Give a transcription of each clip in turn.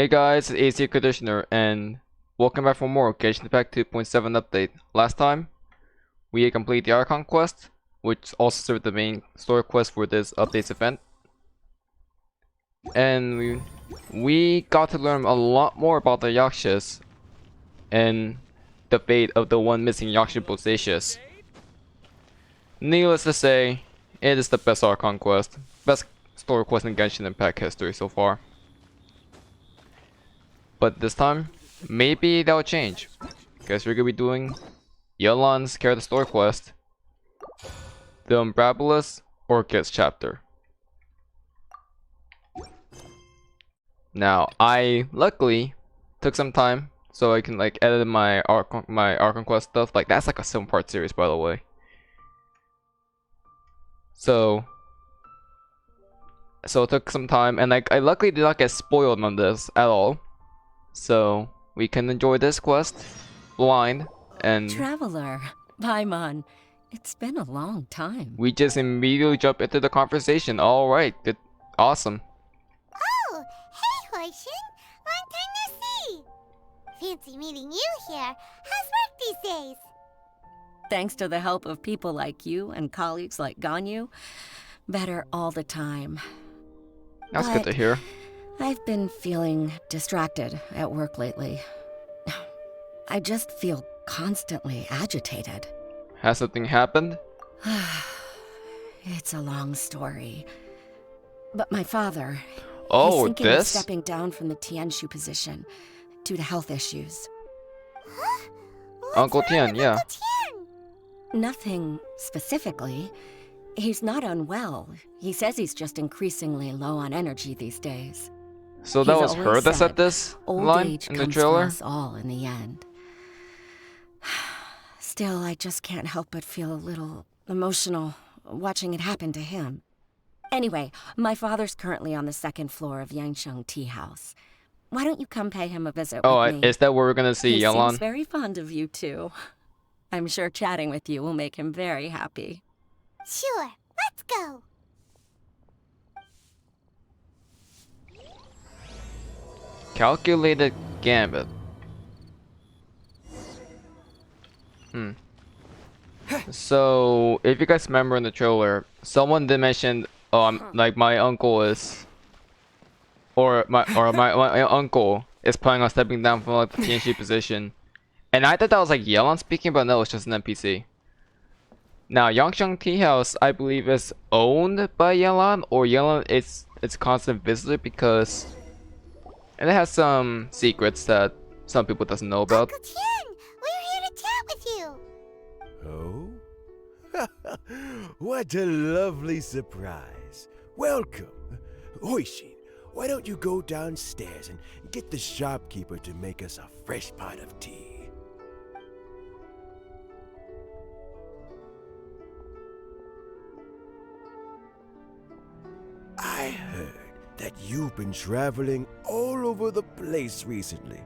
Hey guys, it's ACairconditioner and welcome back for more Genshin Impact 2.7 update. Last time, we completed the Archon quest, which also served the main story quest for this updates event. And we got to learn a lot more about the Yakshas and the fate of the one missing Yaksha Bosacius. Needless to say, it is the best Archon quest, best story quest in Genshin Impact history so far. But this time, maybe that'll change. Guess we're gonna be doing Yelan's Character Story Quest, the Umbrabulas Orchids chapter. Now, I luckily took some time so I can like edit my Archon Quest stuff. Like that's like a 7-part series, by the way. So it took some time, and like I luckily did not get spoiled on this at all. So we can enjoy this quest blind and Traveler, Paimon, it's been a long time. we just immediately jump into the conversation. Alright, good, awesome. Oh, hey Hoishin! Long time no see! Fancy meeting you here. How's work these days? Thanks to the help of people like you and colleagues like Ganyu, better all the time. That's good to hear. I've been feeling distracted at work lately. I just feel constantly agitated. Has something happened? It's a long story. But my father, Oh, he's thinking of this? stepping down from the Tianshu position due to health issues. Huh? What's Uncle wrong Tian, with yeah. Uncle Tian? Nothing specifically. He's not unwell. He says he's just increasingly low on energy these days. So that He's was her always that said, said this Old line age in the comes for trailer? us all in the end. Still, I just can't help but feel a little emotional watching it happen to him. Anyway, my father's currently on the second floor of Yangsheng Tea House. Why don't you come pay him a visit Oh, with me? is that where we're gonna see He seems Yelan? very fond of you too. I'm sure chatting with you will make him very happy. Sure, let's go. Calculated Gambit. So, if you guys remember in the trailer, someone did mention, like my uncle is, my uncle is planning on stepping down from like the TNG position, and I thought that was like Yelan speaking, but no, it's just an NPC. Now, Yangsheng Tea House, I believe, is owned by Yelan, or Yelan is its constant visitor because, and it has some secrets that some people doesn't know about. Uncle Tian, we're here to chat with you. Oh? What a lovely surprise. Welcome. Hoishin, why don't you go downstairs and get the shopkeeper to make us a fresh pot of tea? I heard that you've been traveling all over the place recently.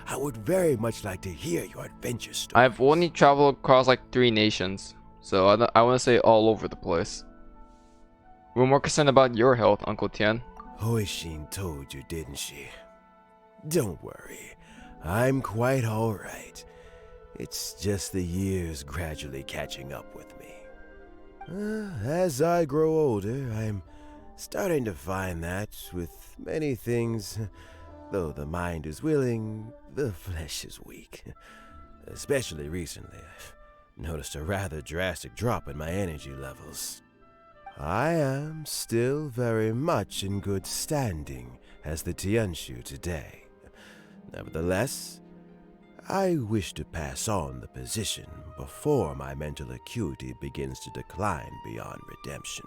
I would very much like to hear your adventure story. I've only traveled across like 3 nations, so I want to say all over the place. We're more concerned about your health, Uncle Tian. Hoishin told you, didn't she? Don't worry, I'm quite alright. It's just the years gradually catching up with me. As I grow older, I'm starting to find that with many things, though the mind is willing, the flesh is weak. Especially recently, I've noticed a rather drastic drop in my energy levels. I am still very much in good standing as the Tianshu today. Nevertheless, I wish to pass on the position before my mental acuity begins to decline beyond redemption.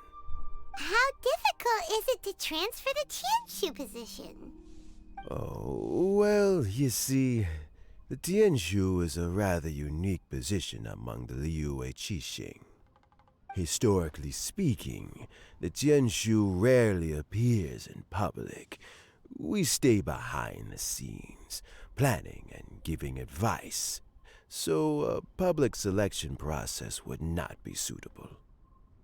How difficult is it to transfer the Tianshu position? Oh, well, you see, the Tianshu is a rather unique position among the Liyue Qixing. Historically speaking, the Tianshu rarely appears in public. We stay behind the scenes, planning and giving advice, so a public selection process would not be suitable.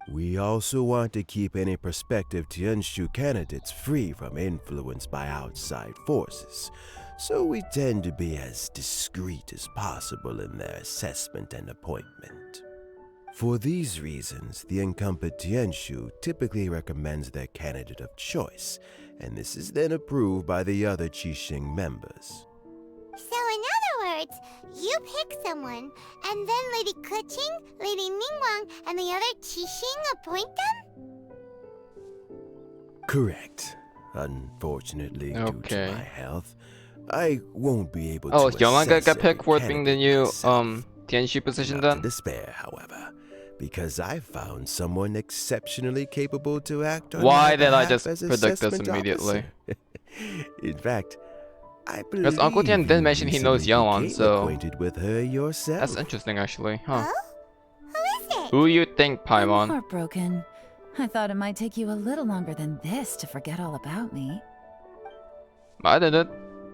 We also want to keep any prospective Tianshu candidates free from influence by outside forces, so we tend to be as discreet as possible in their assessment and appointment. For these reasons, the incumbent Tianshu typically recommends their candidate of choice, and this is then approved by the other Qixing members. So in other words, you pick someone, and then Lady Keqing, Lady Ningguang, and the other Qixing appoint them? Correct. Unfortunately, due Okay. to my health, I won't be able Oh, to is Yelan assess got every picked for being the candidate new myself. Tianshu position Not to then? despair, however, because I found someone exceptionally capable to act on Why my did I behalf just as predict this assessment immediately? officer. In fact, I believe Because Uncle Tian did mention he knows recently Yelan, became so acquainted with her yourself. that's interesting actually, huh? Oh? Who is it? Who you think, I'm Paimon? heartbroken. I thought it might take you a little longer than this to forget all about me. I did it.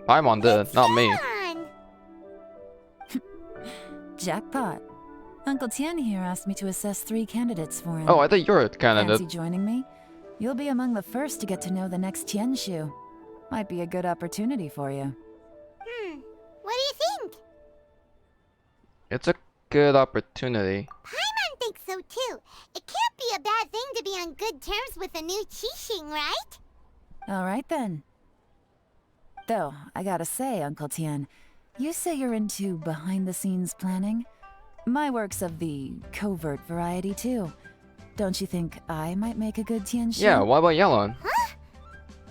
Paimon did, not me. Yelan! Jackpot. Uncle Tian here asked me to assess 3 candidates for him. Oh, I thought you were a Fancy candidate. joining me? You'll be among the first to get to know the next Tianshu. Might be a good opportunity for you. What do you think? It's a good opportunity. Paimon thinks so too. It can't be a bad thing to be on good terms with a new Qixing, right? Alright then. Though, I gotta say, Uncle Tian, you say you're into behind-the-scenes planning? My work's of the covert variety too. Don't you think I might make a good Tianshu? Yeah, what about Yelan?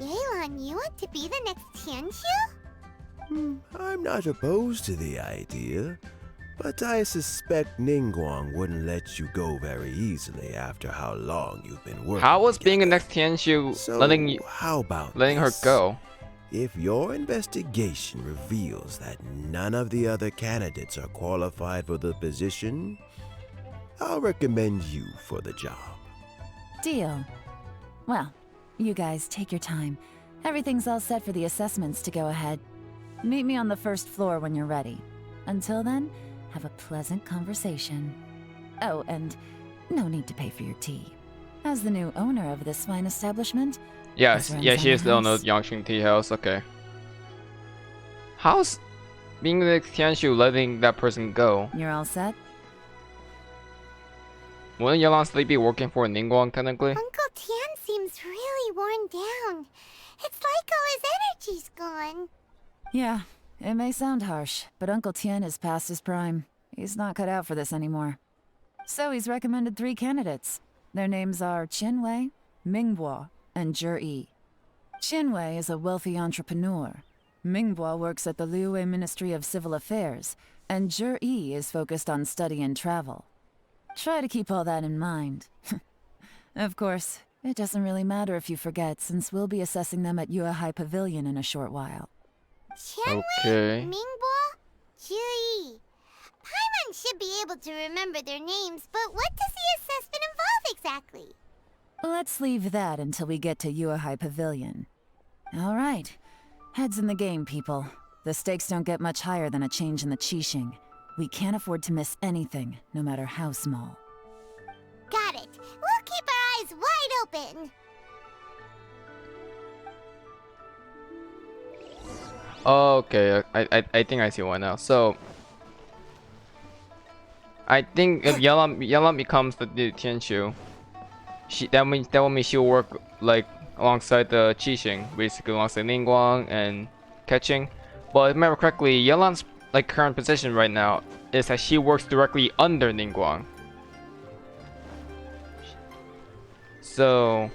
Yelan, you want to be the next Tianshu? I'm not opposed to the idea, but I suspect Ningguang wouldn't let you go very easily after how long you've been working. How was being a together. next Tianshu So, letting how about her this? go? If your investigation reveals that none of the other candidates are qualified for the position, I'll recommend you for the job. Deal. Well, you guys take your time. Everything's all set for the assessments to go ahead. Meet me on the first floor when you're ready. Until then, have a pleasant conversation. Oh, and no need to pay for your tea. As the new owner of this fine establishment, Yes, This yeah, runs she on is the the owner house. of Yangqing Tea House, okay. How's being the next Tianshu letting that person go? you're all set? Wouldn't Yelan still be working for Ningguang technically? Uncle Tian seems really worn down. It's like all his energy's gone. Yeah, it may sound harsh, but Uncle Tian is past his prime. He's not cut out for this anymore. So he's recommended 3 candidates. Their names are Qinwei, Mingbo, and Zhi. Qinwei is a wealthy entrepreneur. Mingbo works at the Liyue Ministry of Civil Affairs, and Zhi is focused on study and travel. Try to keep all that in mind. Of course, it doesn't really matter if you forget, since we'll be assessing them at Yuehai Pavilion in a short while. Qianwei, Okay. Mingbo, Zhi. Paimon should be able to remember their names, but what does the assessment involve exactly? Let's leave that until we get to Yuehai Pavilion. All right. Heads in the game, people. The stakes don't get much higher than a change in the Qixing. We can't afford to miss anything, no matter how small. Got it. We'll keep our eyes wide open. Okay, I think I see one now. So I think if Yelan becomes the new Tianshu, that will mean she'll work like alongside the Qixing, basically alongside Ningguang and Keqing. But if I remember correctly, Yelan's like current position right now is that she works directly under Ningguang. So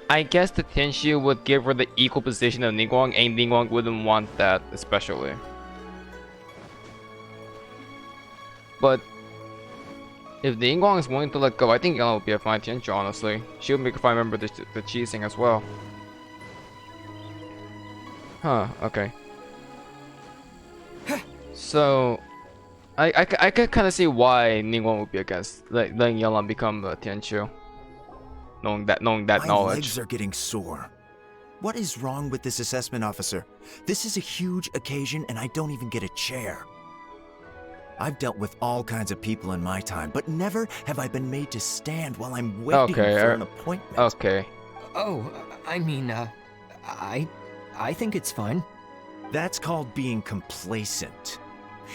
I guess the Tianshu would give her the equal position of Ningguang, and Ningguang wouldn't want that especially. But if Ningguang is willing to let go, I think Yelan would be a fine Tianshu, honestly. She would make a fine member of the Qixing as well. Huh, okay. So I could kind of see why Ningguang would be against letting Yelan become a Tianshu. Knowing that My knowledge. legs are getting sore. What is wrong with this assessment officer? This is a huge occasion and I don't even get a chair. I've dealt with all kinds of people in my time, but never have I been made to stand while I'm waiting Okay, for an appointment. Okay. Oh, I mean, I think it's fine. That's called being complacent.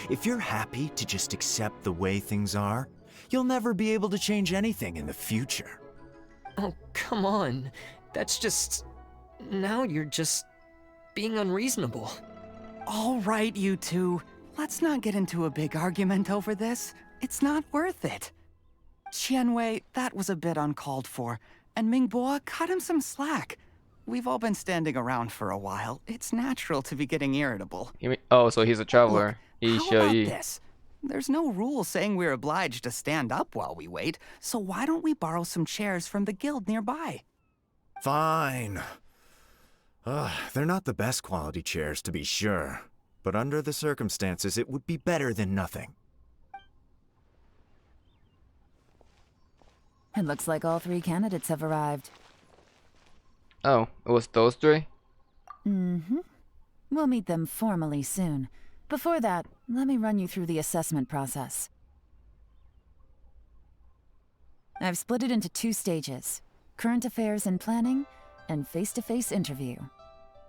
If you're happy to just accept the way things are, you'll never be able to change anything in the future. Oh, come on. That's just... Now you're just being unreasonable. All right, you two. Let's not get into a big argument over this. It's not worth it. Qianwei, that was a bit uncalled for, and Mingbo, cut him some slack. We've all been standing around for a while. It's natural to be getting irritable. Oh, so he's a traveler. Look, how about this? There's no rule saying we're obliged to stand up while we wait, so why don't we borrow some chairs from the guild nearby? Fine. They're not the best quality chairs, to be sure. But under the circumstances, it would be better than nothing. It looks like all 3 candidates have arrived. Oh, it was those 3? Mm-hmm. We'll meet them formally soon. Before that, let me run you through the assessment process. I've split it into 2 stages: current affairs and planning, and face-to-face interview.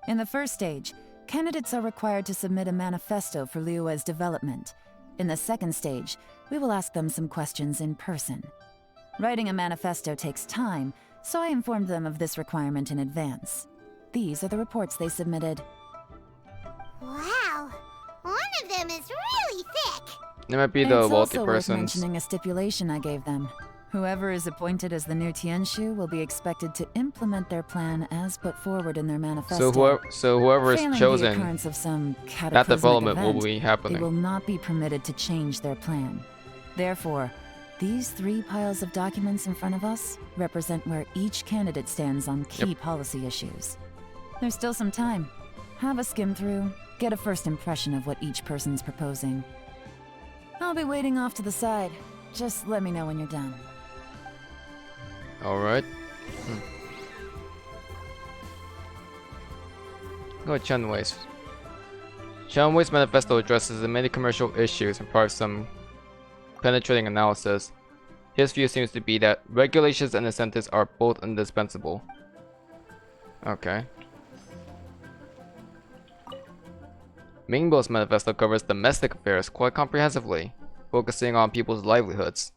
In the first stage, candidates are required to submit a manifesto for Liyue's development. In the second stage, we will ask them some questions in person. Writing a manifesto takes time, so I informed them of this requirement in advance. These are the reports they submitted. Wow, one of them is really thick. It might be the It's wealthy also worth persons. mentioning a stipulation I gave them. Whoever is appointed as the new Tianshu will be expected to implement their plan as put forward in their manifesto. So whoever is Failing the chosen, occurrence of some that cataclysmic development will event, be they happening. will not be permitted to change their plan. Therefore, these 3 piles of documents in front of us represent where each candidate stands on key policy issues. There's still some time. Have a skim through, get a first impression of what each person's proposing. I'll be waiting off to the side. Just let me know when you're done. Alright. Go with Qianwei's. Qianwei's manifesto addresses the many commercial issues and provides some penetrating analysis. His view seems to be that regulations and incentives are both indispensable. Okay. Mingbo's manifesto covers domestic affairs quite comprehensively, focusing on people's livelihoods.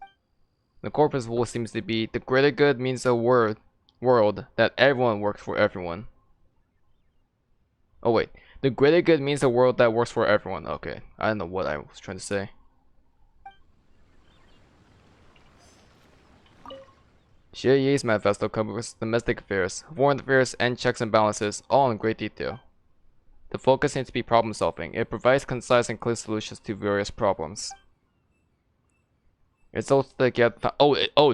The core principle seems to be the greater good means a world that everyone works for everyone. Oh wait, the greater good means a world that works for everyone. Okay, I don't know what I was trying to say. Xie Yi's manifesto covers domestic affairs, foreign affairs, and checks and balances, all in great detail. The focus seems to be problem solving. It provides concise and clear solutions to various problems. It's also like you have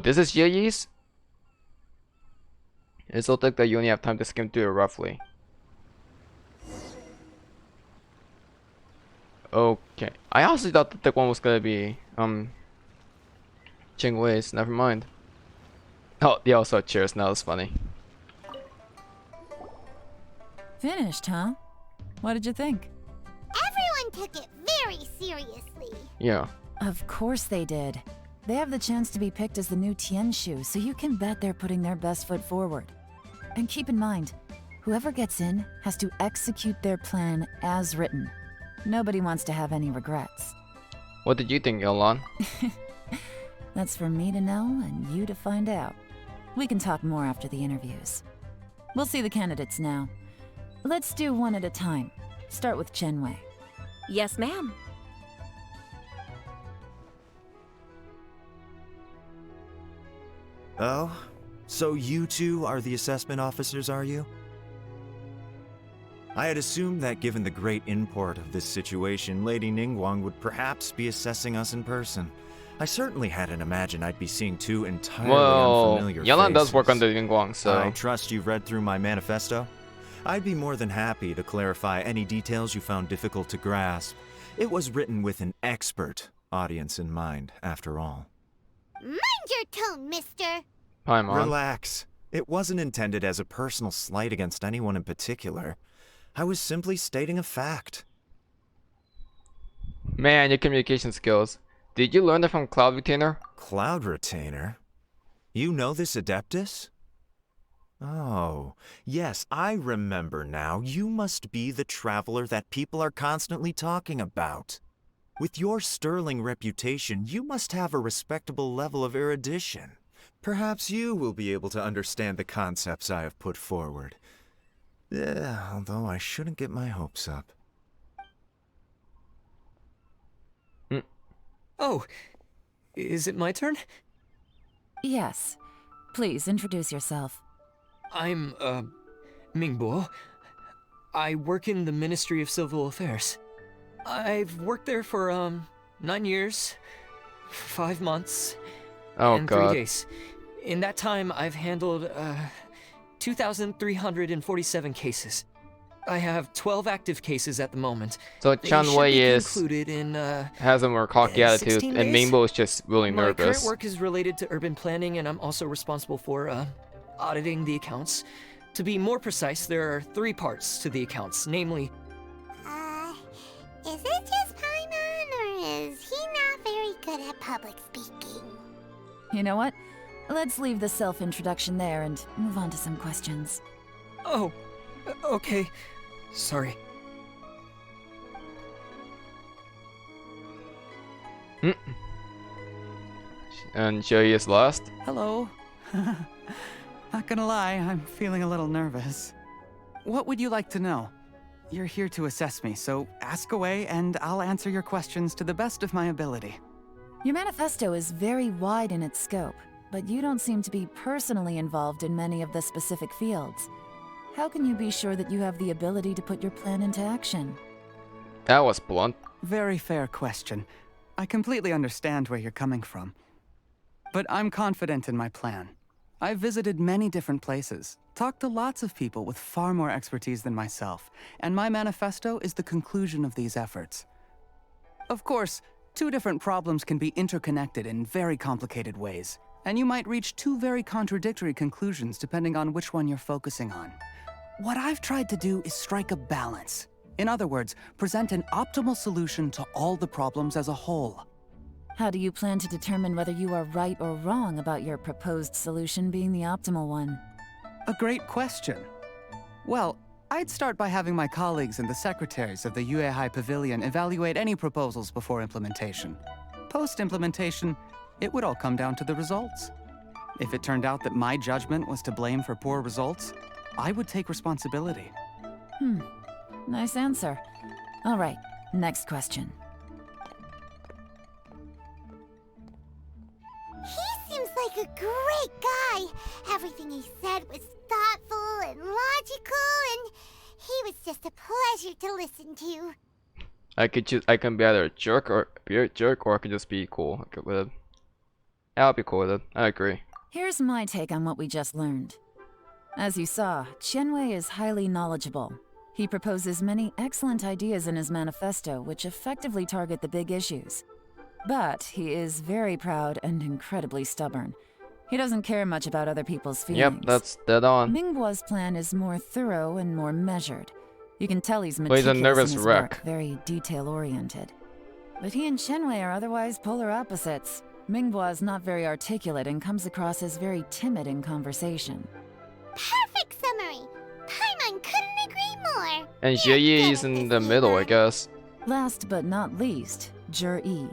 this is Xie Yi's? It's also like that you only have time to skim through it roughly. Okay. I honestly thought that the one was gonna be Qingwei's, never mind. Oh, they also had chairs, now that's funny. Finished, huh? What did you think? Everyone took it very seriously. Yeah. Of course they did. They have the chance to be picked as the new Tianshu, so you can bet they're putting their best foot forward. And keep in mind, whoever gets in has to execute their plan as written. Nobody wants to have any regrets. What did you think, Yelan? That's for me to know and you to find out. We can talk more after the interviews. We'll see the candidates now. Let's do one at a time. Start with Qianwei. Yes, ma'am. Oh? So you two are the assessment officers, are you? I had assumed that given the great import of this situation, Lady Ningguang would perhaps be assessing us in person. I certainly hadn't imagined I'd be seeing 2 entirely unfamiliar Yelan does work faces. under Ningguang, so... I trust you've read through my manifesto? I'd be more than happy to clarify any details you found difficult to grasp. It was written with an expert audience in mind, after all. Mind your tone, mister. Paimon. Relax. It wasn't intended as a personal slight against anyone in particular. I was simply stating a fact. Man, your communication skills. Did you learn that from Cloud Retainer? Cloud Retainer? You know this Adeptus? Oh, yes, I remember now. You must be the traveler that people are constantly talking about. With your sterling reputation, you must have a respectable level of erudition. Perhaps you will be able to understand the concepts I have put forward. Although I shouldn't get my hopes up. Oh, is it my turn? Yes. Please introduce yourself. I'm, Mingbo. I work in the Ministry of Civil Affairs. I've worked there for, 9 years, 5 months, and 3 days. In that time, I've handled, 2,347 cases. I have 12 active cases at the moment. So Chanwei has a more cocky attitude, 16 and days? Mingbo is just really My current nervous. work is related to urban planning, and I'm also responsible for, auditing the accounts. To be more precise, there are 3 parts to the accounts, namely... Is it just Paimon, or is he not very good at public speaking? You know what? Let's leave the self-introduction there and move on to some questions. Oh, okay. Sorry. And Joey is lost. Hello. Not gonna lie, I'm feeling a little nervous. What would you like to know? You're here to assess me, so ask away and I'll answer your questions to the best of my ability. Your manifesto is very wide in its scope, but you don't seem to be personally involved in many of the specific fields. How can you be sure that you have the ability to put your plan into action? That was blunt. Very fair question. I completely understand where you're coming from. But I'm confident in my plan. I've visited many different places, talked to lots of people with far more expertise than myself, and my manifesto is the conclusion of these efforts. Of course, 2 different problems can be interconnected in very complicated ways, and you might reach 2 very contradictory conclusions depending on which one you're focusing on. What I've tried to do is strike a balance. In other words, present an optimal solution to all the problems as a whole. How do you plan to determine whether you are right or wrong about your proposed solution being the optimal one? A great question. Well, I'd start by having my colleagues and the secretaries of the Yuehai Pavilion evaluate any proposals before implementation. Post-implementation, it would all come down to the results. If it turned out that my judgment was to blame for poor results, I would take responsibility. Nice answer. All right, next question. He seems like a great guy. Everything he said was thoughtful and logical, and he was just a pleasure to listen to. I can be either a jerk or I can just be cool with it. I'll be cool with it. I agree. Here's my take on what we just learned. As you saw, Qianwei is highly knowledgeable. He proposes many excellent ideas in his manifesto which effectively target the big issues. But he is very proud and incredibly stubborn. He doesn't care much about other people's feelings. Yep, that's dead on. Mingbo's plan is more thorough and more measured. You can tell he's But he's a meticulous nervous in his wreck. work, very detail-oriented. But he and Qianwei are otherwise polar opposites. Mingbo is not very articulate and comes across as very timid in conversation. Perfect summary. Paimon couldn't agree more. And You're Jie good is at in this, the middle, I Yelan. guess. Last but not least, Yi.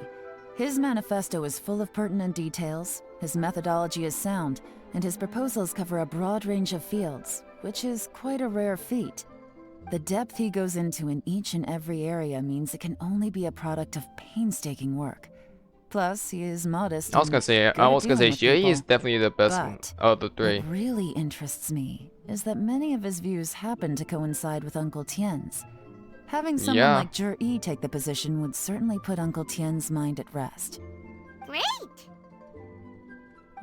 His manifesto is full of pertinent details, his methodology is sound, and his proposals cover a broad range of fields, which is quite a rare feat. The depth he goes into in each and every area means it can only be a product of painstaking work. Plus, he is modest. I was gonna say Jie is definitely the best one But of the 3. what really interests me is that many of his views happen to coincide with Uncle Tian's. Having someone Yeah. like Yi take the position would certainly put Uncle Tian's mind at rest. Great.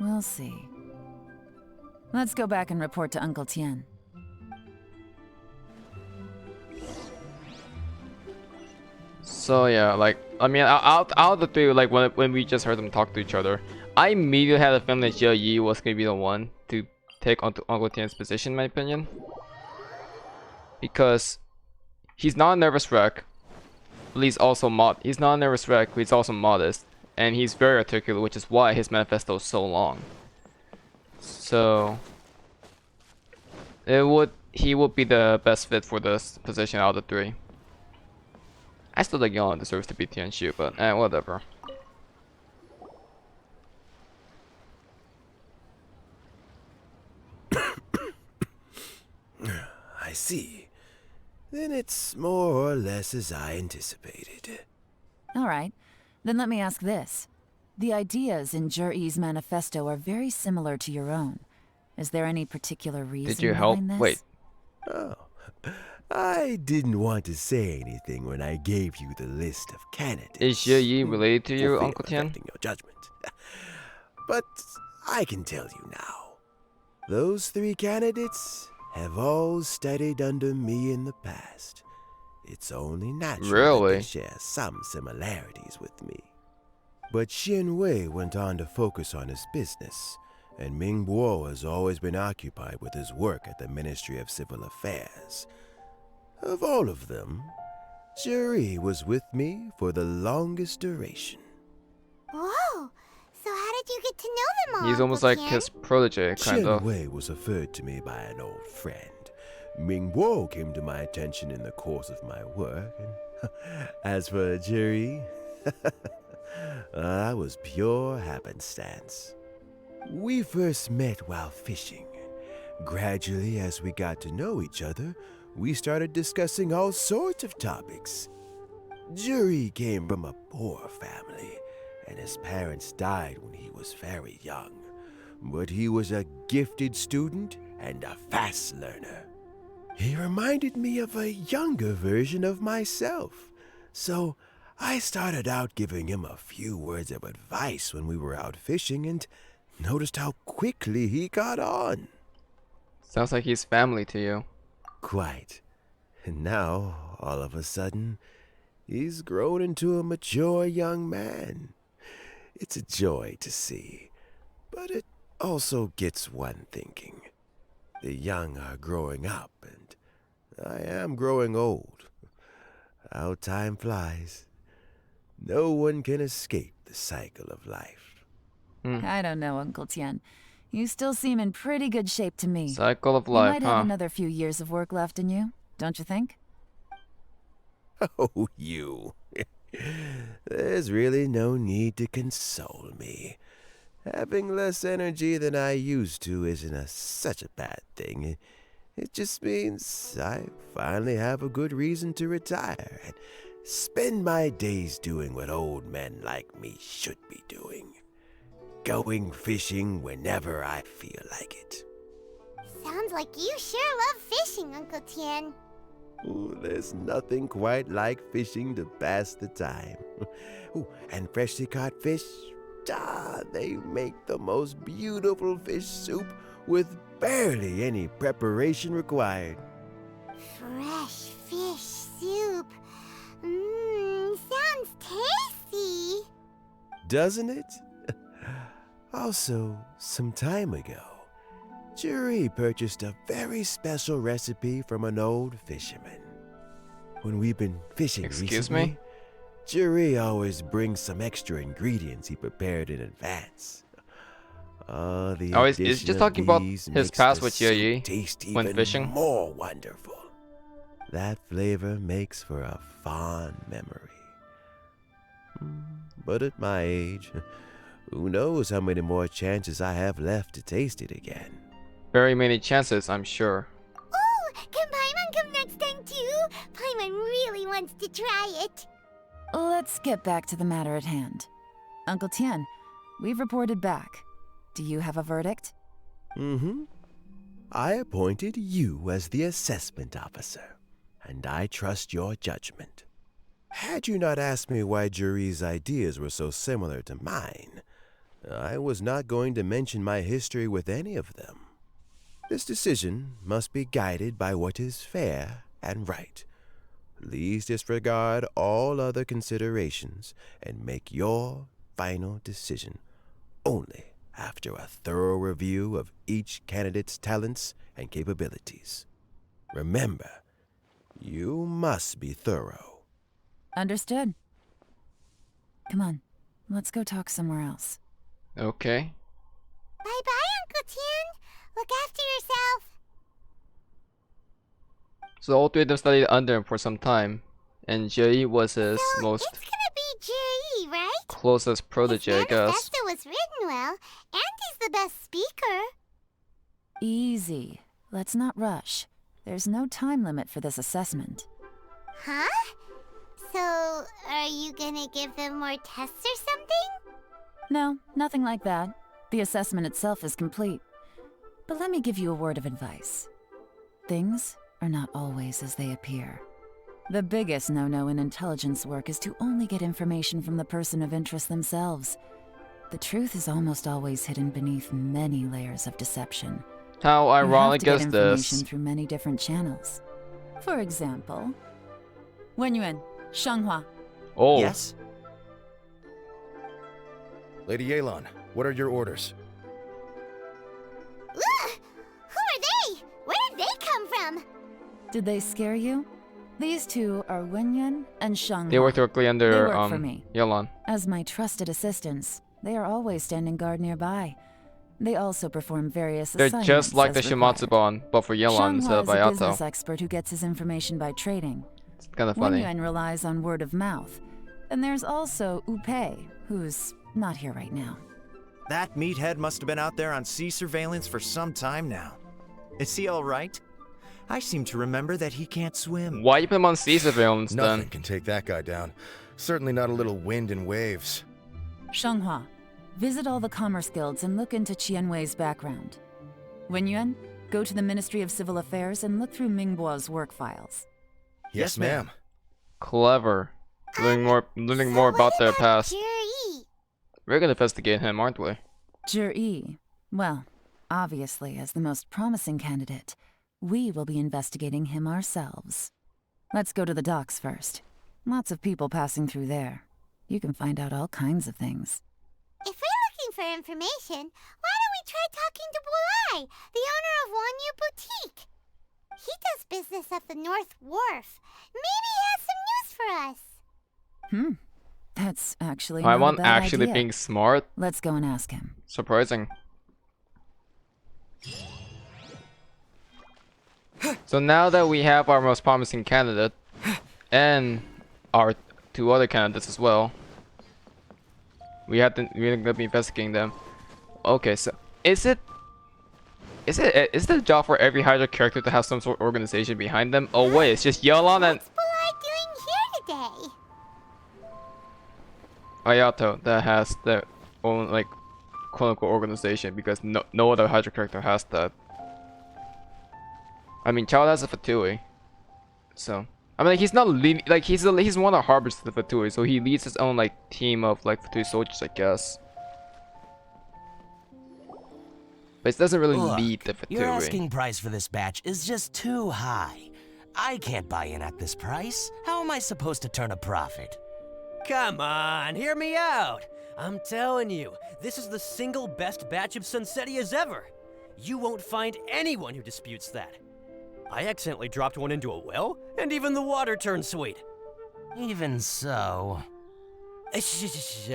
We'll see. Let's go back and report to Uncle Tian. So yeah, like I mean, out of the 3, like when we just heard them talk to each other, I immediately had a feeling that Jie was gonna be the one to take on Uncle Tian's position, in my opinion, because he's not a nervous wreck. but he's also he's not a nervous wreck, but he's also modest. And he's very articulate, which is why his manifesto is so long. So he would be the best fit for this position out of the 3. I still think Yelan deserves to be Tianshu, but whatever. I see. Then it's more or less as I anticipated. All right. Then let me ask this. The ideas in Jur-E's manifesto are very similar to your own. Is there any particular reason Did you help? behind this? Wait. Oh, I didn't want to say anything when I gave you the list of candidates. Is Yi related to you, for fear Uncle of Tian? affecting your judgment. But I can tell you now. Those 3 candidates have all studied under me in the past. It's only natural that Really? they share some similarities with me. But Xin Wei went on to focus on his business, and Ming Bo has always been occupied with his work at the Ministry of Civil Affairs. Of all of them, Juri was with me for the longest duration. Whoa! So how did you get to know them all? He's almost Uncle like Tian? his protege, kind Qian of. Wei was referred to me by an old friend. Ming Bo came to my attention in the course of my work, and as for Juri, that was pure happenstance. We first met while fishing. Gradually, as we got to know each other, we started discussing all sorts of topics. Juri came from a poor family, and his parents died when he was very young. But he was a gifted student and a fast learner. He reminded me of a younger version of myself, so I started out giving him a few words of advice when we were out fishing and noticed how quickly he got on. Sounds like he's family to you. Quite. And now, all of a sudden, he's grown into a mature young man. It's a joy to see, but it also gets one thinking. The young are growing up, and I am growing old. How time flies. No one can escape the cycle of life. I don't know, Uncle Tian. You still seem in pretty good shape to me. Cycle of You life, might huh? have another few years of work left in you, don't you think? Oh, you. There's really no need to console me. Having less energy than I used to isn't such a bad thing. It just means I finally have a good reason to retire and spend my days doing what old men like me should be doing. Going fishing whenever I feel like it. Sounds like you sure love fishing, Uncle Tian. Ooh, there's nothing quite like fishing to pass the time. Ooh, and freshly caught fish, they make the most beautiful fish soup with barely any preparation required. Fresh fish soup. Sounds tasty. Doesn't it? Also, some time ago, Juri purchased a very special recipe from an old fisherman. When we've been fishing Excuse recently, me? Juri always brings some extra ingredients he prepared in advance. Oh, he's just talking about his past with Yi when even fishing? more wonderful. That flavor makes for a fond memory. But at my age, who knows how many more chances I have left to taste it again. Very many chances, I'm sure. Ooh, can Paimon come next time too? Paimon really wants to try it. Let's get back to the matter at hand. Uncle Tian, we've reported back. Do you have a verdict? I appointed you as the assessment officer, and I trust your judgment. Had you not asked me why Juri's ideas were so similar to mine, I was not going to mention my history with any of them. This decision must be guided by what is fair and right. Please disregard all other considerations and make your final decision only after a thorough review of each candidate's talents and capabilities. Remember, you must be thorough. Understood. Come on, let's go talk somewhere else. Okay. Bye-bye, Uncle Tian. Look after yourself. So all three of them studied under him for some time, and Jie was his So most it's gonna be Jerry, right? closest protege, I His guess. manifesto was written well, and he's the best speaker. Easy. Let's not rush. There's no time limit for this assessment. Huh? So, are you gonna give them more tests or something? No, nothing like that. The assessment itself is complete. But let me give you a word of advice. Things are not always as they appear. The biggest no-no in intelligence work is to only get information from the person of interest themselves. The truth is almost always hidden beneath many layers of deception. How ironic you have is to get this? information through many different channels. For example, Wenyuan, Shanghua. Oh, Yes? Lady Yelan, what are your orders? Ugh! Who are they? Where did they come from? Did they scare you? These two are Wenyuan and Shanghua. they work directly They under work for me. Yelan. As my trusted assistants, they are always standing guard nearby. They also perform various They're assignments just like the as required. Shimatsuban, but for Yelan instead Shanghua of is a Ayato. business expert who gets his information by trading. It's kind of funny. Wenyuan relies on word of mouth. And there's also Upei, who's not here right now. That meathead must have been out there on sea surveillance for some time now. Is he alright? I seem to remember that he can't swim. Why you put him on sea surveillance Nothing then? can take that guy down. Certainly not a little wind and waves. Shanghua, visit all the commerce guilds and look into Qianwei's background. Wenyuan, go to the Ministry of Civil Affairs and look through Mingbo's work files. Yes, ma'am. Clever. Learning more So about what their about past. Jerry? We're gonna investigate him, aren't we? Zhi, well, obviously as the most promising candidate, we will be investigating him ourselves. Let's go to the docks first. Lots of people passing through there. You can find out all kinds of things. If we're looking for information, why don't we try talking to Bulai, the owner of Wanyu Boutique? He does business at the North Wharf. Maybe he has some news for us. That's actually I not want a bad actually idea. being smart. Let's go and ask him. Surprising. So now that we have our most promising candidate and our two other candidates as well, we're gonna be investigating them. Okay, so is the job for every Hydra character to have some sort of organization behind them? Oh wait, it's just Yelan and What's Bulai doing here today? Ayato that has their own like quote-unquote organization, because no other Hydra character has that. I mean, Child has a Fatui, so I mean, like, he's not leading, like he's one of the harbors to the Fatui, so he leads his own like team of like Fatui soldiers, I guess. But he doesn't really lead the Fatui. Your asking price for this batch is just too high. I can't buy in at this price. How am I supposed to turn a profit? Come on, hear me out. I'm telling you, this is the single best batch of Sunsetias ever. You won't find anyone who disputes that. I accidentally dropped one into a well, and even the water turned sweet. Even so...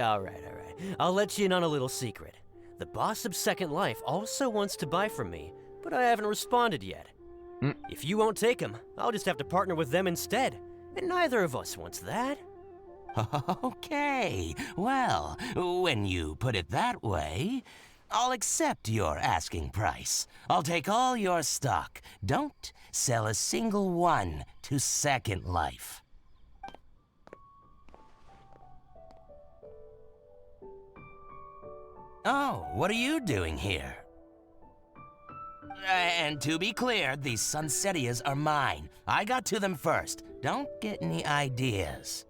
All right. I'll let you in on a little secret. The boss of Second Life also wants to buy from me, but I haven't responded yet. If you won't take him, I'll just have to partner with them instead, and neither of us wants that. Okay, well, when you put it that way, I'll accept your asking price. I'll take all your stock. Don't sell a single one to Second Life. Oh, what are you doing here? And to be clear, these Sunsetias are mine. I got to them first. Don't get any ideas.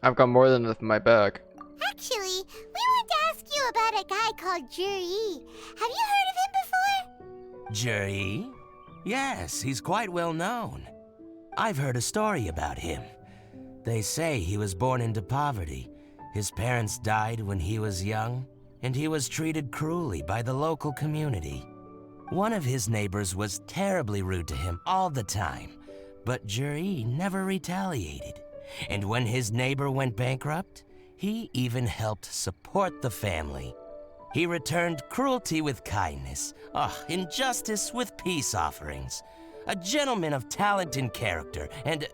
I've got more than enough in my bag. Actually, we want to ask you about a guy called Jerry. Have you heard of him before? Jerry? Yes, he's quite well known. I've heard a story about him. They say he was born into poverty. His parents died when he was young, and he was treated cruelly by the local community. One of his neighbors was terribly rude to him all the time, but Jerry never retaliated. And when his neighbor went bankrupt, he even helped support the family. He returned cruelty with kindness, injustice with peace offerings. A gentleman of talent and character, and...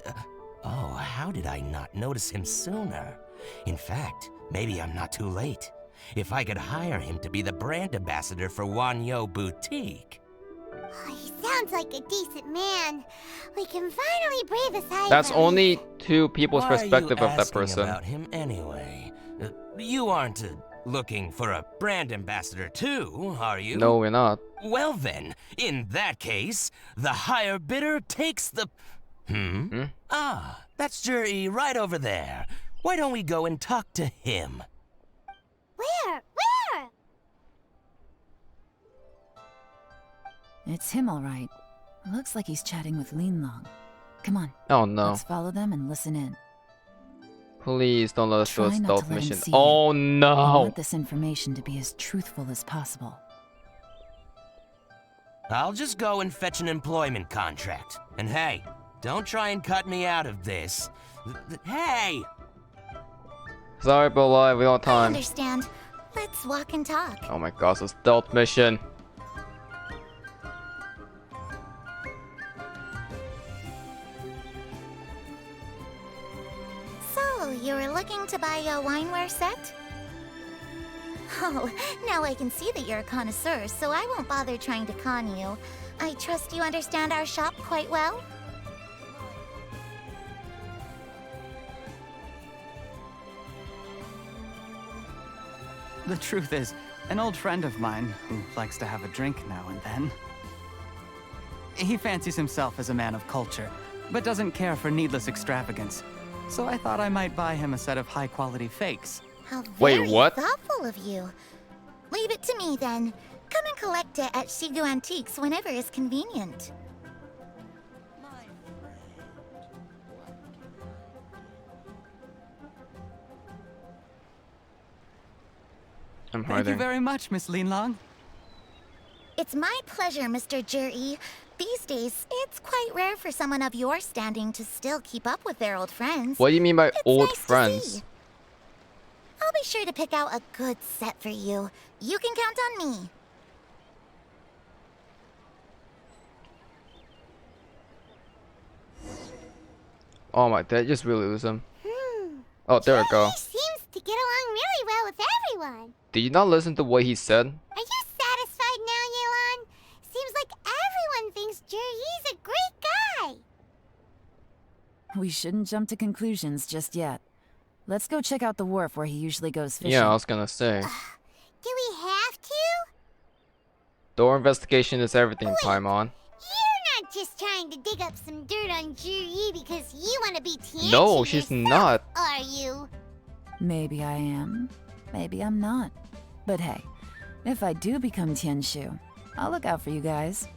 oh, how did I not notice him sooner? In fact, maybe I'm not too late. If I could hire him to be the brand ambassador for Wanyo Boutique. Oh, he sounds like a decent man. We can finally breathe a sigh. That's only two people's Why perspective are you of that asking person. about him anyway? You aren't looking for a brand ambassador too, are you? No, we're not. Well then, in that case, the higher bidder takes the... Ah, that's Juri right over there. Why don't we go and talk to him? Where? It's him, all right. Looks like he's chatting with Linlong. Come on. Oh no. Let's follow them and listen in. Please don't let us do a Try not stealth to let him mission. see Oh I no. want this information to be as truthful as possible. I'll just go and fetch an employment contract. And hey, don't try and cut me out of this. Hey! Sorry, Bolai, we don't have I time. understand. Let's walk and talk. Oh my gosh, a stealth mission. So, you were looking to buy a wineware set? Oh, now I can see that you're a connoisseur, so I won't bother trying to con you. I trust you understand our shop quite well? The truth is, an old friend of mine who likes to have a drink now and then. He fancies himself as a man of culture, but doesn't care for needless extravagance. So I thought I might buy him a set of high-quality fakes. How Wait, very what? thoughtful of you. Leave it to me then. Come and collect it at Shigu Antiques whenever is convenient. I'm Thank you hiding. very much, Miss Linlong. It's my pleasure, Mr. Juri. These days, it's quite rare for someone of your standing to still keep up with their old friends. What do you mean by It's old nice to friends? see. I'll be sure to pick out a good set for you. You can count on me. Oh my, did I just really lose him? Oh, there we go. He seems to get along really well with everyone. Did you not listen to what he said? Are you satisfied now, Yelan? Seems like everyone thinks Juri's a great guy. We shouldn't jump to conclusions just yet. Let's go check out the wharf where he usually goes fishing. Yeah, I was gonna say. Do we have to? Door investigation is everything, Wait. Paimon. You're not just trying to dig up some dirt on Juri because you want to be Tianshu No, she's yourself, not. are you? Maybe I am. Maybe I'm not. But hey, if I do become Tianshu, I'll look out for you guys.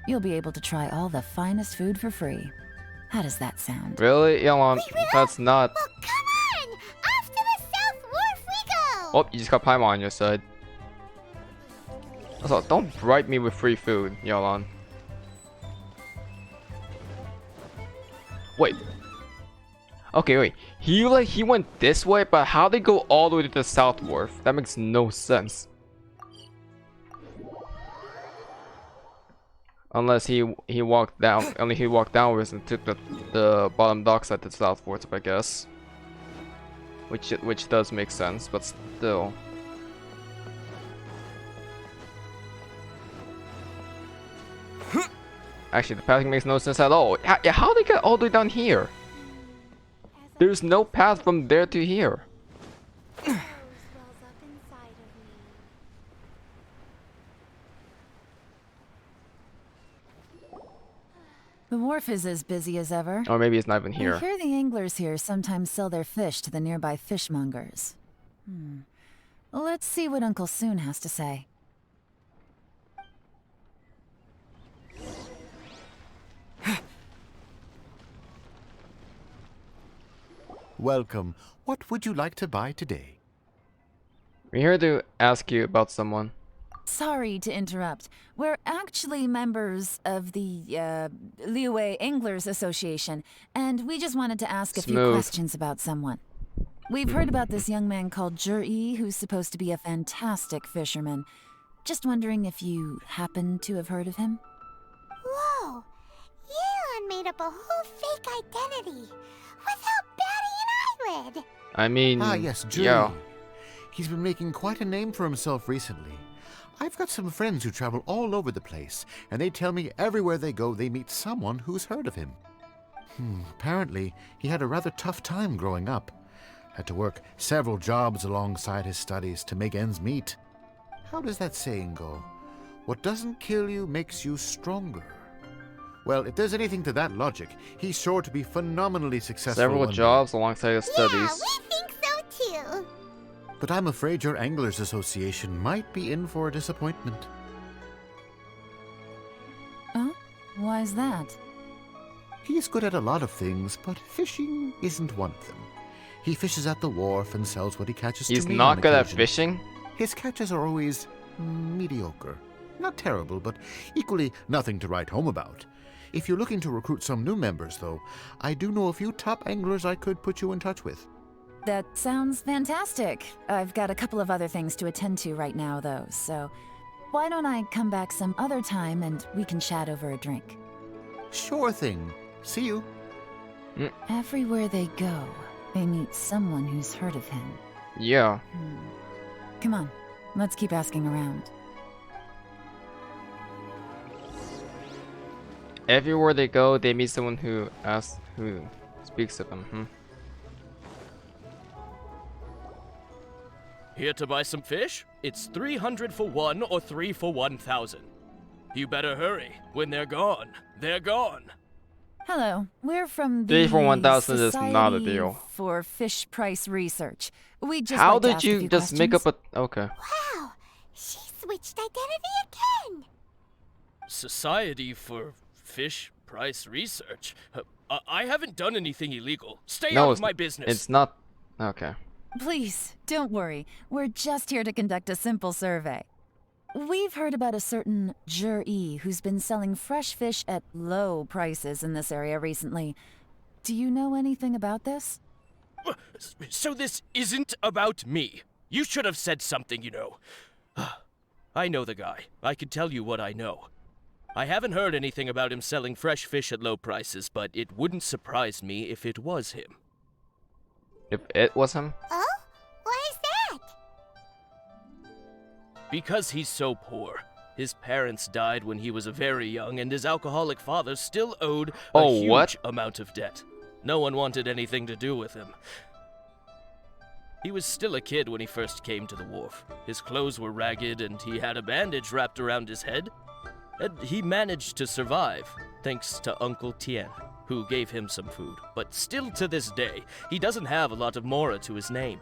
You'll be able to try all the finest food for free. How does that sound? Really? Yelan, that's not... Well, come on! Off to the South Wharf we go! Oh, you just got Paimon on your side. Also, don't bribe me with free food, Yelan. Wait. Okay, wait. He went this way, but how they go all the way to the South Wharf? That makes no sense. Unless he walked down, only he walked downwards and took the bottom docks at the South Wharf, I guess. Which does make sense, but still. Actually, the path makes no sense at all. How they get all the way down here? There's no path from there to here. The wharf is as busy as ever. Or maybe it's not even I here. hear the anglers here sometimes sell their fish to the nearby fishmongers. Let's see what Uncle Soon has to say. Welcome. What would you like to buy today? We're here to ask you about someone. Sorry to interrupt. We're actually members of the, Liyue Anglers Association, and we just wanted to ask a few Smooth. questions about someone. We've heard about this young man called Zhi, who's supposed to be a fantastic fisherman. Just wondering if you happen to have heard of him? Whoa! Yelan made up a whole fake identity without batting an eyelid. I mean, Ah, yes, Juri. yeah. He's been making quite a name for himself recently. I've got some friends who travel all over the place, and they tell me everywhere they go they meet someone who's heard of him. Apparently, he had a rather tough time growing up. Had to work several jobs alongside his studies to make ends meet. How does that saying go? What doesn't kill you makes you stronger. Well, if there's anything to that logic, he's sure to be phenomenally successful. Several one day. jobs alongside his Yeah, studies. we think so too. But I'm afraid your Anglers Association might be in for a disappointment. Oh? Why's that? He's good at a lot of things, but fishing isn't one of them. He fishes at the wharf and sells what he catches He's to me not on good at occasion. fishing? His catches are always mediocre. Not terrible, but equally nothing to write home about. If you're looking to recruit some new members, though, I do know a few top anglers I could put you in touch with. That sounds fantastic. I've got a couple of other things to attend to right now, though, so why don't I come back some other time and we can chat over a drink? Sure thing. See you. Everywhere they go, they meet someone who's heard of him. Yeah. Come on, let's keep asking around. Everywhere they go, they meet someone who speaks of them. Here to buy some fish? It's 300 for one or 3 for 1,000. You better hurry. When they're gone, they're gone. Hello, we're from the 3 for 1,000 is not a Society deal. for Fish Price Research. We just How like to did ask a you few just make up questions. a... Okay. Wow, she switched identity again. Society for Fish Price Research? I haven't done anything illegal. Stay No, out it's, of my business. it's not... Okay. Please, don't worry. We're just here to conduct a simple survey. We've heard about a certain Zhi who's been selling fresh fish at low prices in this area recently. Do you know anything about this? So this isn't about me. You should have said something, you know. I know the guy. I can tell you what I know. I haven't heard anything about him selling fresh fish at low prices, but it wouldn't surprise me if it was him. If it was him? Oh? Why is that? Because he's so poor. His parents died when he was very young, and his alcoholic father still owed a huge what? amount of debt. No one wanted anything to do with him. He was still a kid when he first came to the wharf. His clothes were ragged, and he had a bandage wrapped around his head. And he managed to survive, thanks to Uncle Tian, who gave him some food. But still to this day, he doesn't have a lot of mora to his name.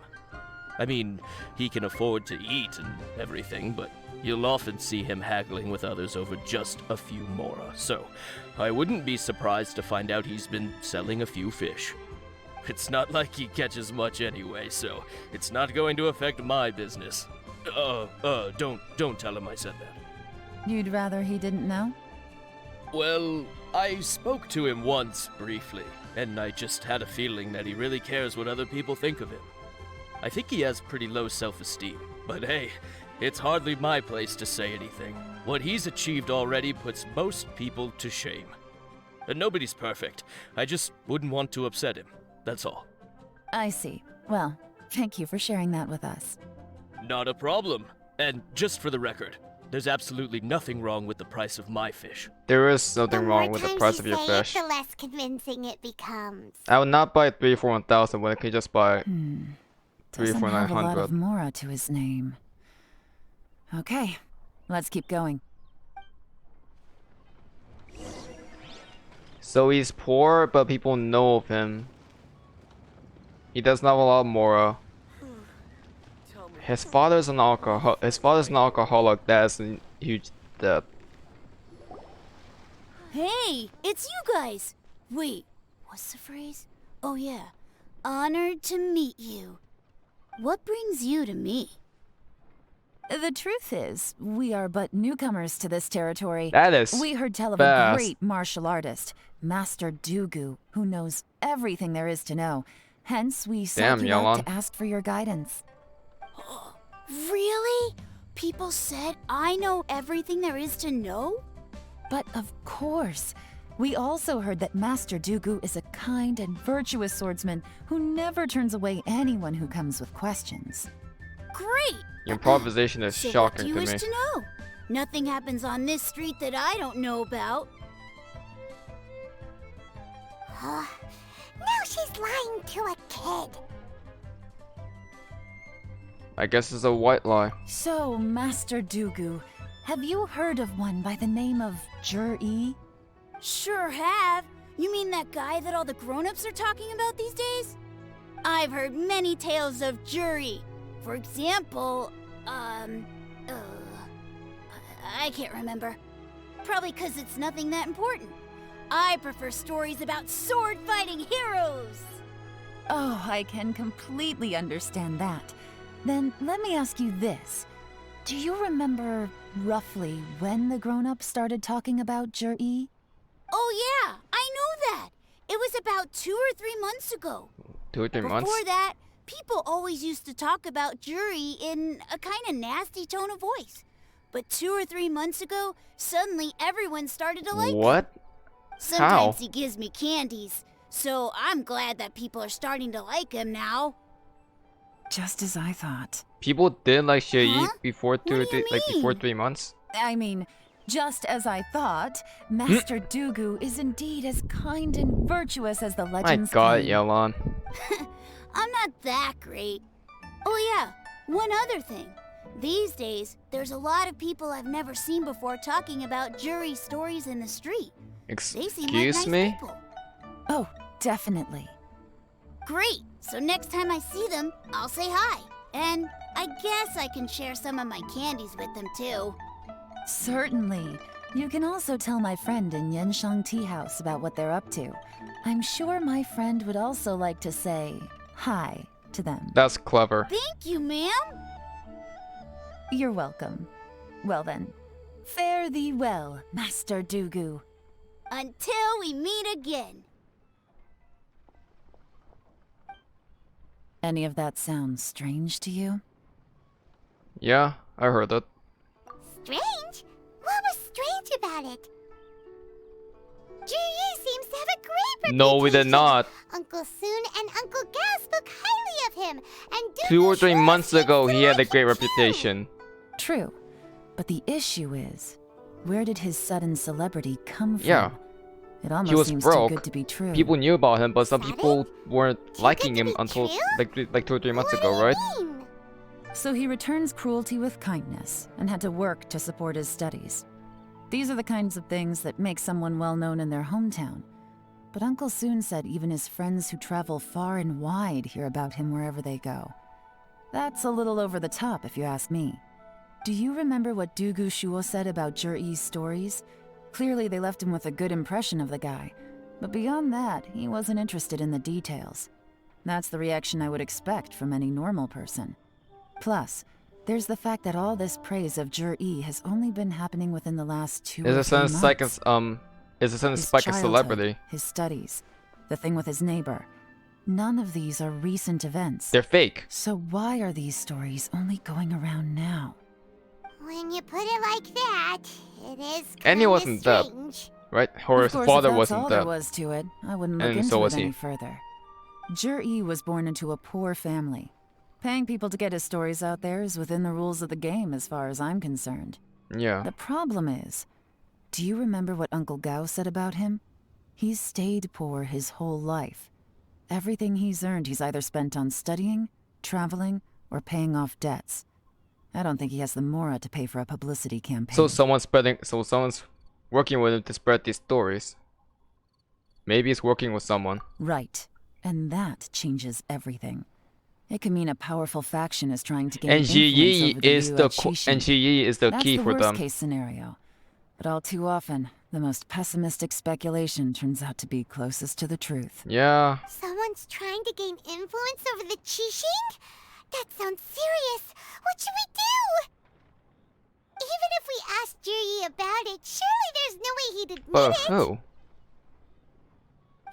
I mean, he can afford to eat and everything, but you'll often see him haggling with others over just a few mora. So, I wouldn't be surprised to find out he's been selling a few fish. It's not like he catches much anyway, so it's not going to affect my business. Don't tell him I said that. You'd rather he didn't know? Well, I spoke to him once, briefly, and I just had a feeling that he really cares what other people think of him. I think he has pretty low self-esteem, but hey, it's hardly my place to say anything. What he's achieved already puts most people to shame. And nobody's perfect. I just wouldn't want to upset him, that's all. I see. Well, thank you for sharing that with us. Not a problem. And just for the record, there's absolutely nothing wrong with the price of my fish. There is nothing The wrong more with the times price you of your say it, fish. the less convincing it becomes. I would not buy 3 for 1,000 when I could just buy 3 Doesn't for have a lot 900. of mora to his name. Okay, let's keep going. So he's poor, but people know of him. He doesn't have a lot of mora. His father's an alcoholic. That's a huge debt. Hey, it's you guys! Wait, what's the phrase? Oh yeah, honored to meet you. What brings you to me? The truth is, we are but newcomers to this territory. That is We heard tell of fast. a great martial artist, Master Dugu, who knows everything there is to know. Hence, we sought you out to ask for your guidance. Really? People said I know everything there is to know? But of course. We also heard that Master Dugu is a kind and virtuous swordsman who never turns away anyone who comes with questions. Great! Your improvisation is So what shocking do you to wish me. to know? Nothing happens on this street that I don't know about. Now she's lying to a kid. I guess it's a white lie. So, Master Dugu, have you heard of one by the name of Jur-E? Sure have. You mean that guy that all the grown-ups are talking about these days? I've heard many tales of Juri. For example, I can't remember. Probably 'cause it's nothing that important. I prefer stories about sword-fighting heroes. Oh, I can completely understand that. Then let me ask you this. Do you remember roughly when the grown-ups started talking about Jur-E? Oh yeah, I know that. It was about 2 or 3 months ago. 2 or 3 months? Before that, people always used to talk about Juri in a kind of nasty tone of voice. But 2 or 3 months ago, suddenly everyone started to like him. What? Sometimes he gives me candies, so I'm glad that people are starting to like him now. Just as I thought. People did like Shui Huh? before before 3 months. I mean, just as I thought, Master Dugu is indeed as kind and virtuous as the My legends God, claim. Yelan. I'm not that great. Oh yeah, one other thing. These days, there's a lot of people I've never seen before talking about Juri stories in the street. They seem like Excuse nice me? people. Oh, definitely. Great. So next time I see them, I'll say hi. And I guess I can share some of my candies with them too. Certainly. You can also tell my friend in Yenshang Tea House about what they're up to. I'm sure my friend would also like to say hi to them. That's clever. Thank you, ma'am. You're welcome. Well then, fare thee well, Master Dugu. Until we meet again. Any of that sound strange to you? Yeah, I heard it. Strange? What was strange about it? Juri seems to have a great reputation. No, we did not. Uncle Soon and Uncle Gao spoke highly of him, and 2 or 3 sure months seems ago, to he had a like great him reputation. True. But the issue is, where did his sudden celebrity come from? Yeah. It almost He was seems broke. too good to be true. People knew about him, but some Is that people weren't liking good to him be until true? like 2 or 3 months What ago, do you right? mean? So he returns cruelty with kindness and had to work to support his studies. These are the kinds of things that make someone well known in their hometown. But Uncle Soon said even his friends who travel far and wide hear about him wherever they go. That's a little over the top, if you ask me. Do you remember what Dugu Shuo said about Jur-E's stories? Clearly they left him with a good impression of the guy. But beyond that, he wasn't interested in the details. That's the reaction I would expect from any normal person. Plus, there's the fact that all this praise of Jur-E has only been happening within the last 2 Is or a 3 sense months. is a sense His like a childhood, celebrity. his studies, the thing with his neighbor. None of these are recent events. They're fake. So why are these stories only going around now? When you put it like that, it is And he kinda wasn't dead, strange. right? Or Of his course, father if that's wasn't all there dead. was to it, I wouldn't look And into so it was he. any further. Jur-E was born into a poor family. Paying people to get his stories out there is within the rules of the game as far as I'm concerned. Yeah. The problem is, do you remember what Uncle Gao said about him? He's stayed poor his whole life. Everything he's earned he's either spent on studying, traveling, or paying off debts. I don't think he has the mora to pay for a publicity campaign. So someone's working with him to spread these stories. Maybe he's working with someone. Right. And that changes everything. It could mean a powerful faction is trying to gain And influence Ji over the is Yu the at Xixi. and Ji is the That's key the for worst them. case scenario. But all too often, the most pessimistic speculation turns out to be closest to the truth. Yeah. Someone's trying to gain influence over the Qixing? That sounds serious. What should we do? Even if we asked Juri about it, surely there's no way he'd admit But it. who?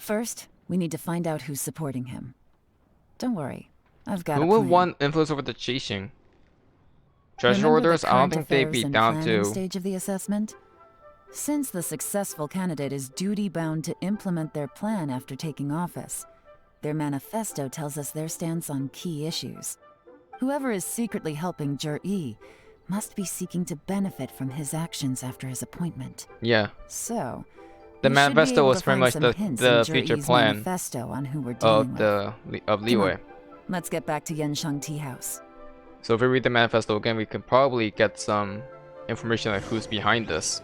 First, we need to find out who's supporting him. Don't worry, I've got Who a would plan. want influence over the Qixing? Treasure Remember the orders? I don't current think they'd affairs be and down planning to. stage of the assessment. Since the successful candidate is duty-bound to implement their plan after taking office, their manifesto tells us their stance on key issues. Whoever is secretly helping Jur-E must be seeking to benefit from his actions after his appointment. Yeah. So, The we should be manifesto able was to pretty find much some the hints in future Jur-E's plan manifesto on who we're dealing of with. of Come Leeway. on, let's get back to Yenshang Tea House. So if we read the manifesto again, we can probably get some information like who's behind this.